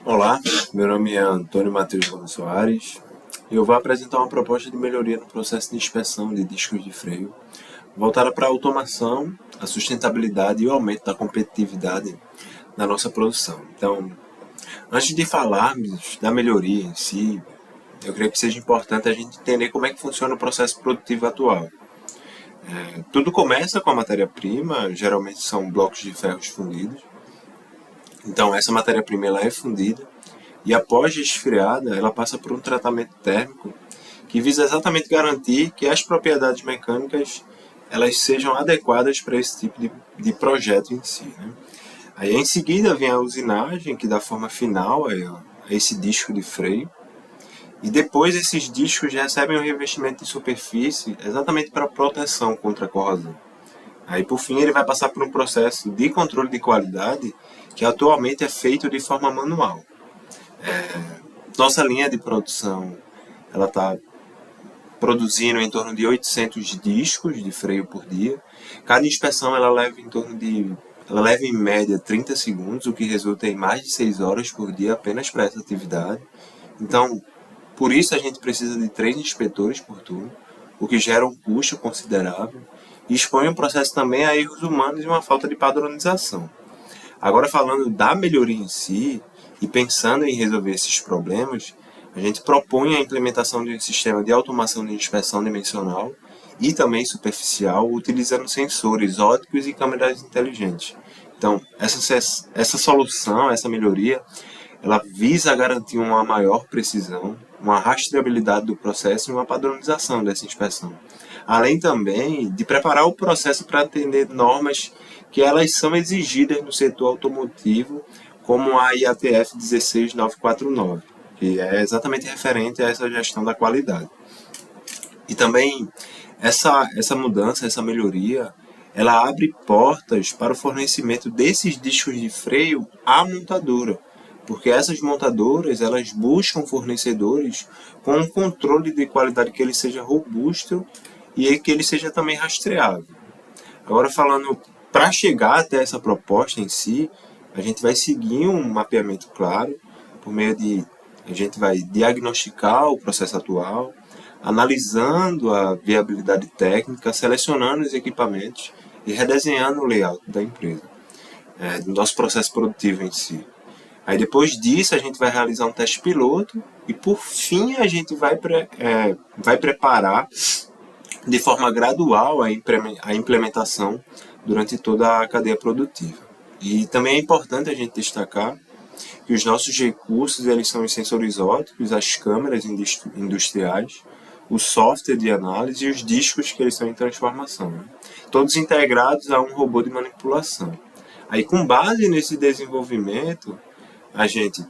Olá, meu nome é Antônio Matheus Gomes Soares e eu vou apresentar uma proposta de melhoria no processo de inspeção de discos de freio, voltada para a automação, a sustentabilidade e o aumento da competitividade da nossa produção. Então, antes de falarmos da melhoria em si, eu creio que seja importante a gente entender como é que funciona o processo produtivo atual. Tudo começa com a matéria-prima, geralmente são blocos de ferros fundidos. Então, essa matéria-prima ela é fundida e após esfriada, ela passa por um tratamento térmico que visa exatamente garantir que as propriedades mecânicas elas sejam adequadas para esse tipo de projeto em si. Né? Aí em seguida vem a usinagem, que dá forma final a esse disco de freio. E depois esses discos recebem um revestimento de superfície exatamente para proteção contra a corrosão. Aí por fim ele vai passar por um processo de controle de qualidade que atualmente é feito de forma manual. Nossa linha de produção ela está produzindo em torno de 800 discos de freio por dia. Cada inspeção ela leva em média 30 segundos, o que resulta em mais de 6 horas por dia apenas para essa atividade. Então, por isso a gente precisa de 3 inspetores por turno, o que gera um custo considerável e expõe o processo também a erros humanos e uma falta de padronização. Agora, falando da melhoria em si e pensando em resolver esses problemas, a gente propõe a implementação de um sistema de automação de inspeção dimensional e também superficial, utilizando sensores ópticos e câmeras inteligentes. Então, essa solução, essa melhoria, ela visa garantir uma maior precisão, uma rastreabilidade do processo e uma padronização dessa inspeção. Além também de preparar o processo para atender normas que elas são exigidas no setor automotivo, como a IATF 16949, que é exatamente referente a essa gestão da qualidade. E também essa mudança, essa melhoria, ela abre portas para o fornecimento desses discos de freio à montadora, porque essas montadoras elas buscam fornecedores com um controle de qualidade que ele seja robusto e que ele seja também rastreável. Agora falando para chegar até essa proposta em si, a gente vai seguir um mapeamento claro, por meio de a gente vai diagnosticar o processo atual, analisando a viabilidade técnica, selecionando os equipamentos e redesenhando o layout da empresa, do nosso processo produtivo em si. Aí depois disso a gente vai realizar um teste piloto e por fim a gente vai preparar de forma gradual a implementação durante toda a cadeia produtiva. E também é importante a gente destacar que os nossos recursos eles são os sensores ópticos, as câmeras industriais, o software de análise e os discos que eles são em transformação, né? Todos integrados a um robô de manipulação. Aí com base nesse desenvolvimento, a gente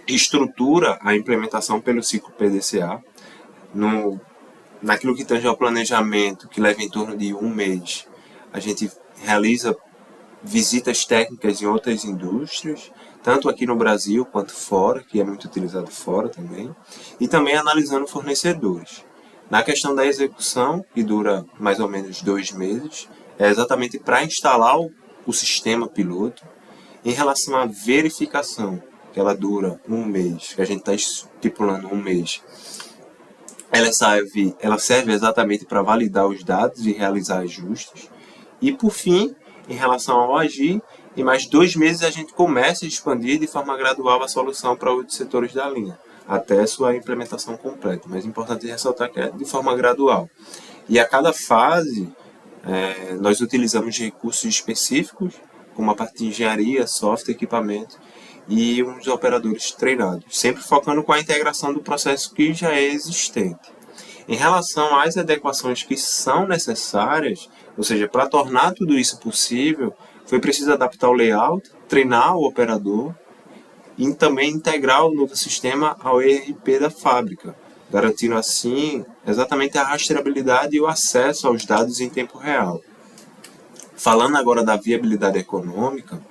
estrutura a implementação pelo ciclo PDCA, naquilo que tange ao planejamento, que leva em torno de um mês. A gente realiza visitas técnicas em outras indústrias, tanto aqui no Brasil quanto fora, que é muito utilizado fora também, e também analisando fornecedores. Na questão da execução, que dura mais ou menos 2 meses, é exatamente para instalar o sistema piloto. Em relação à verificação, que ela dura um mês, que a gente está estipulando um mês, ela serve exatamente para validar os dados e realizar ajustes. E por fim, em relação ao agir, em mais 2 meses a gente começa a expandir de forma gradual a solução para outros setores da linha, até sua implementação completa. Mas é importante ressaltar que é de forma gradual. E a cada fase, nós utilizamos recursos específicos, como a parte de engenharia, software, equipamento e uns operadores treinados, sempre focando com a integração do processo que já é existente. Em relação às adequações que são necessárias, ou seja, para tornar tudo isso possível, foi preciso adaptar o layout, treinar o operador e também integrar o novo sistema ao ERP da fábrica, garantindo assim exatamente a rastreabilidade e o acesso aos dados em tempo real. Falando agora da viabilidade econômica,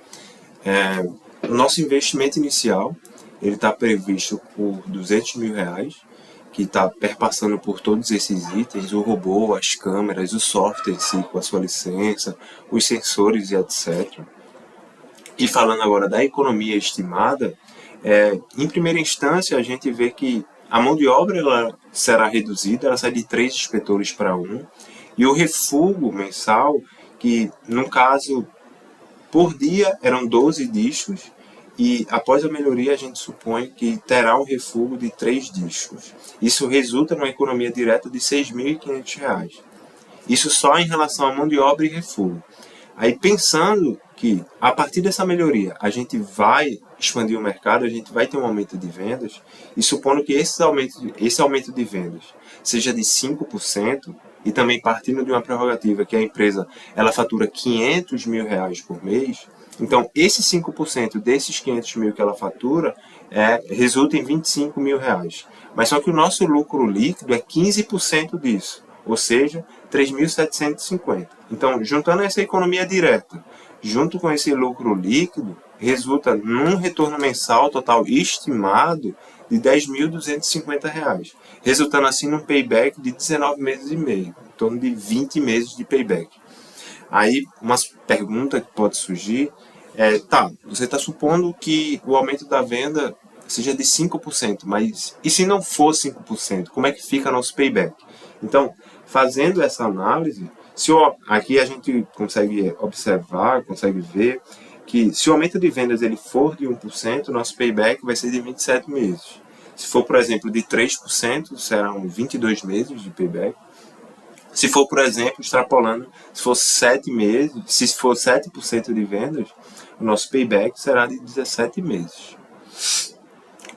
o nosso investimento inicial ele está previsto por R$ 200 mil, que está perpassando por todos esses itens, o robô, as câmeras, o software em si, com a sua licença, os sensores e etc. E falando agora da economia estimada, Em primeira instância, a gente vê que a mão de obra ela será reduzida, ela sai de 3 inspetores para 1, e o refúgio mensal, que no caso, por dia eram 12 discos, e após a melhoria a gente supõe que terá um refúgio de 3 discos. Isso resulta numa economia direta de R$ 6.500. Isso só em relação à mão de obra e refúgio. Aí pensando que a partir dessa melhoria a gente vai expandir o mercado, a gente vai ter um aumento de vendas, e supondo que esse aumento de vendas seja de 5%, e também partindo de uma prerrogativa que a empresa ela fatura R$ 500.000 por mês, então esses 5% desses 500 mil que ela fatura resulta em R$ 25.000. Mas só que o nosso lucro líquido é 15% disso, ou seja, 3.750. Então, juntando essa economia direta, junto com esse lucro líquido, resulta num retorno mensal total estimado de R$ 10.250, resultando assim num payback de 19 meses e meio, em torno de 20 meses de payback. Aí, uma pergunta que pode surgir você está supondo que o aumento da venda seja de 5%, mas e se não for 5%, como é que fica nosso payback? Então, fazendo essa análise, aqui a gente consegue observar, consegue ver que se o aumento de vendas ele for de 1%, nosso payback vai ser de 27 meses. Se for, por exemplo, de 3%, serão 22 meses de payback. Se for, por exemplo, extrapolando, se for 7 meses, se for 7% de vendas, o nosso payback será de 17 meses.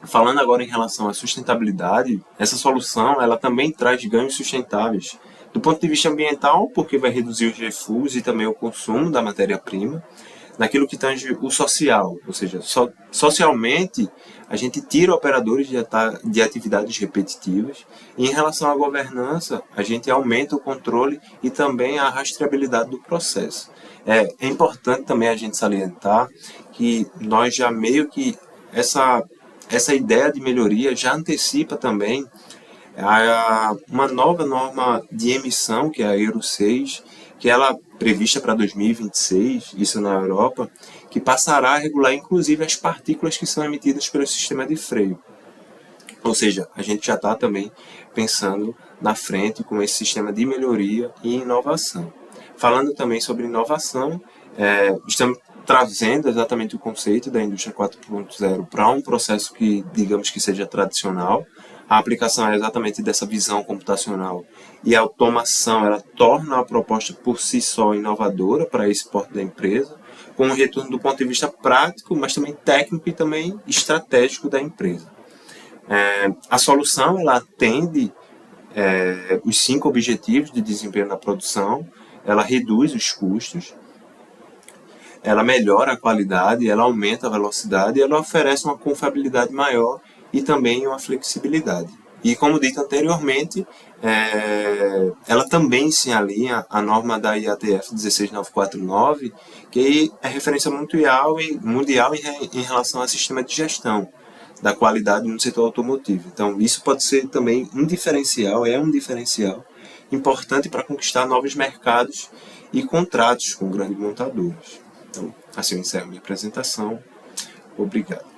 Falando agora em relação à sustentabilidade, essa solução ela também traz ganhos sustentáveis. Do ponto de vista ambiental, porque vai reduzir os refúgios e também o consumo da matéria-prima. Naquilo que tange o social, ou seja, socialmente a gente tira operadores de atividades repetitivas, e em relação à governança a gente aumenta o controle e também a rastreabilidade do processo. É importante também a gente salientar que nós já meio que essa ideia de melhoria já antecipa também uma nova norma de emissão, que é a Euro 6, que ela prevista para 2026, isso na Europa, que passará a regular inclusive as partículas que são emitidas pelo sistema de freio. Ou seja, a gente já está também pensando na frente com esse sistema de melhoria e inovação. Falando também sobre inovação, estamos trazendo exatamente o conceito da indústria 4.0 para um processo que, digamos que seja tradicional. A aplicação é exatamente dessa visão computacional e a automação ela torna a proposta por si só inovadora para esse porte da empresa, com um retorno do ponto de vista prático, mas também técnico e também estratégico da empresa. A solução ela atende os 5 objetivos de desempenho da produção, ela reduz os custos, ela melhora a qualidade, ela aumenta a velocidade e ela oferece uma confiabilidade maior e também uma flexibilidade. E como dito anteriormente, ela também se alinha à norma da IATF 16949, que é referência mundial em relação ao sistema de gestão da qualidade no setor automotivo. Então, isso pode ser também um diferencial importante para conquistar novos mercados e contratos com grandes montadoras. Então, assim eu encerro minha apresentação. Obrigado.